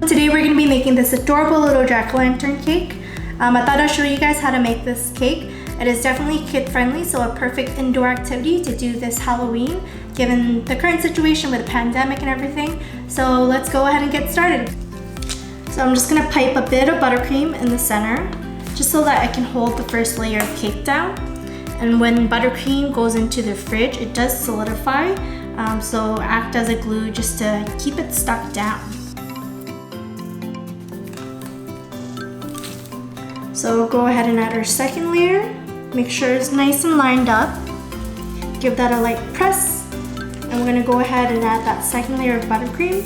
Today we're going to be making this adorable little jack-o'-lantern cake. I thought I'd show you guys how to make this cake. It is definitely kid-friendly, so a perfect indoor activity to do this Halloween, given the current situation with the pandemic and everything. So let's go ahead and get started. So I'm just going to pipe a bit of buttercream in the center, just so that I can hold the first layer of cake down. And when buttercream goes into the fridge, it does solidify, so act as a glue just to keep it stuck down. So we'll go ahead and add our second layer. Make sure it's nice and lined up. Give that a light press. And we're going to go ahead and add that second layer of buttercream.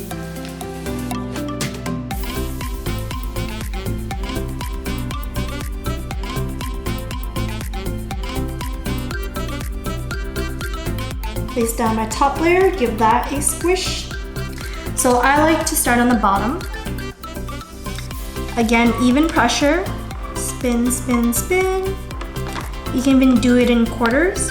Place down my top layer, give that a squish. So I like to start on the bottom. Again, even pressure. Spin, spin, spin. You can even do it in quarters.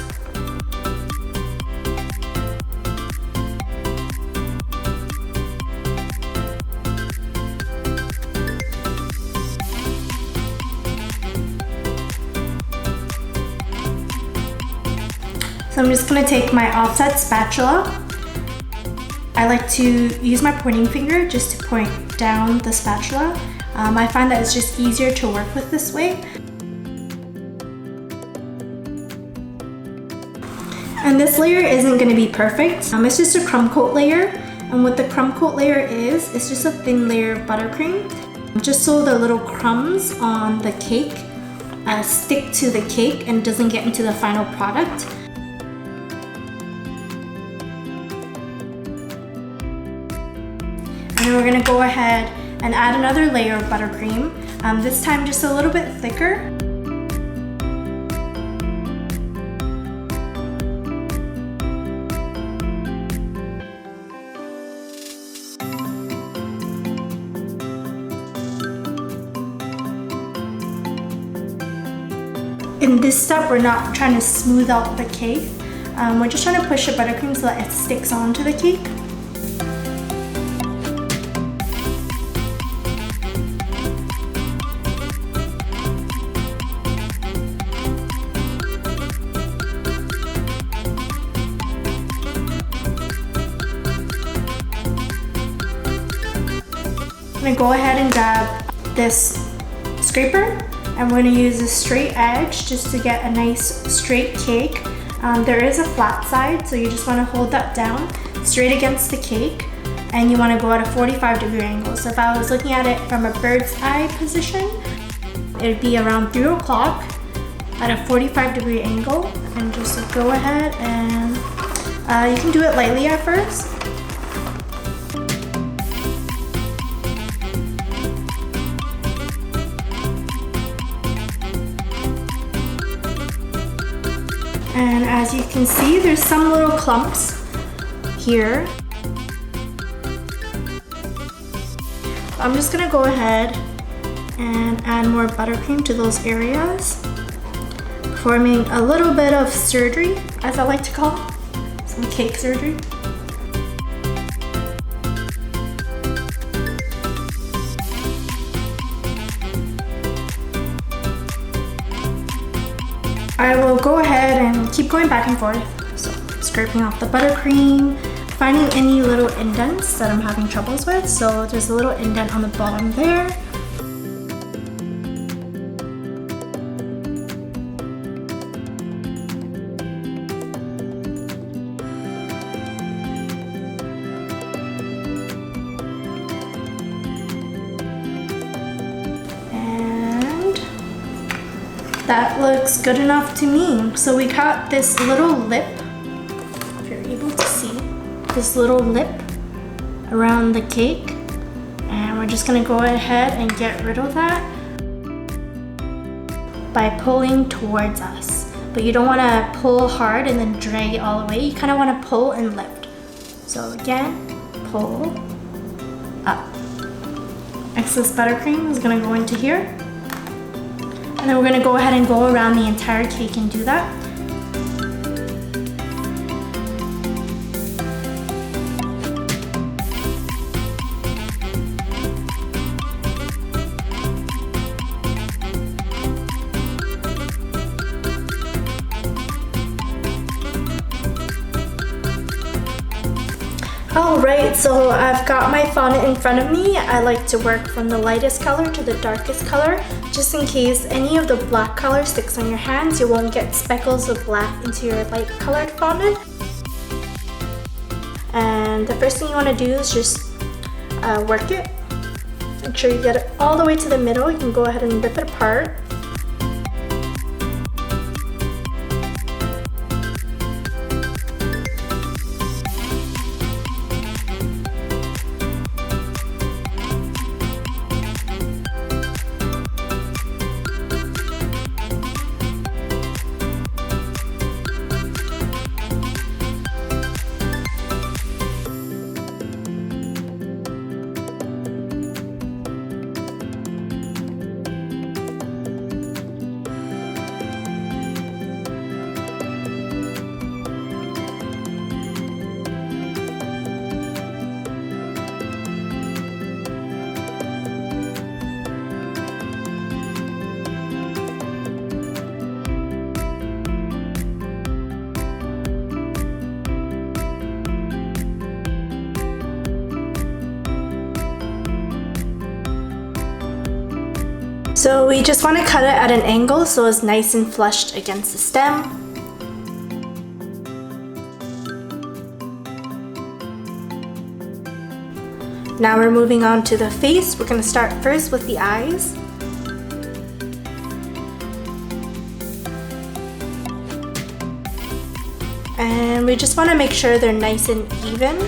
So I'm just going to take my offset spatula. I like to use my pointing finger just to point down the spatula. I find that it's just easier to work with this way. And this layer isn't going to be perfect. It's just a crumb coat layer. And what the crumb coat layer is, it's just a thin layer of buttercream. Just so the little crumbs on the cake stick to the cake and doesn't get into the final product. And then we're going to go ahead and add another layer of buttercream, this time just a little bit thicker. In this step, we're not trying to smooth out the cake. We're just trying to push the buttercream so that it sticks onto the cake. I'm going to go ahead and grab this scraper, and we're going to use a straight edge just to get a nice straight cake. There is a flat side, so you just want to hold that down straight against the cake, and you want to go at a 45-degree angle. So if I was looking at it from a bird's eye position, it would be around 3 o'clock at a 45-degree angle. And just go ahead and you can do it lightly at first. And as you can see, there's some little clumps here. I'm just gonna go ahead and add more buttercream to those areas, forming a little bit of surgery, as I like to call it, some cake surgery. I will go ahead and keep going back and forth. So scraping off the buttercream, finding any little indents that I'm having troubles with. So there's a little indent on the bottom there. That looks good enough to me. So we got this little lip, if you're able to see, this little lip around the cake. And we're just gonna go ahead and get rid of that by pulling towards us. But you don't wanna pull hard and then drag it all the way. You kinda wanna pull and lift. So again, pull up. Excess buttercream is gonna go into here. And then we're gonna go ahead and go around the entire cake and do that. Alright, so I've got my fondant in front of me. I like to work from the lightest color to the darkest color, just in case any of the black color sticks on your hands, you won't get speckles of black into your light colored fondant. And the first thing you want to do is just work it. Make sure you get it all the way to the middle. You can go ahead and rip it apart. So we just want to cut it at an angle so it's nice and flushed against the stem. Now we're moving on to the face. We're going to start first with the eyes. And we just want to make sure they're nice and even.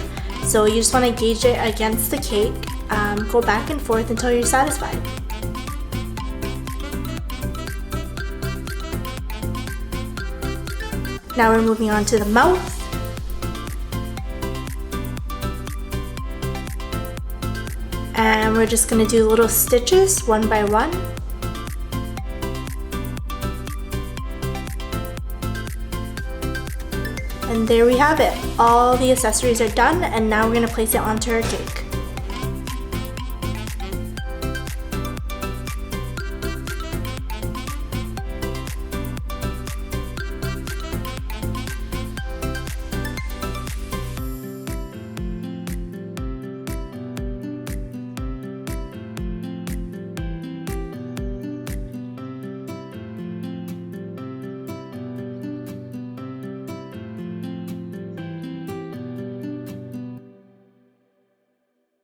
So you just want to gauge it against the cake. Go back and forth until you're satisfied. Now we're moving on to the mouth. And we're just going to do little stitches one by one. And there we have it. All the accessories are done, and now we're going to place it onto our cake.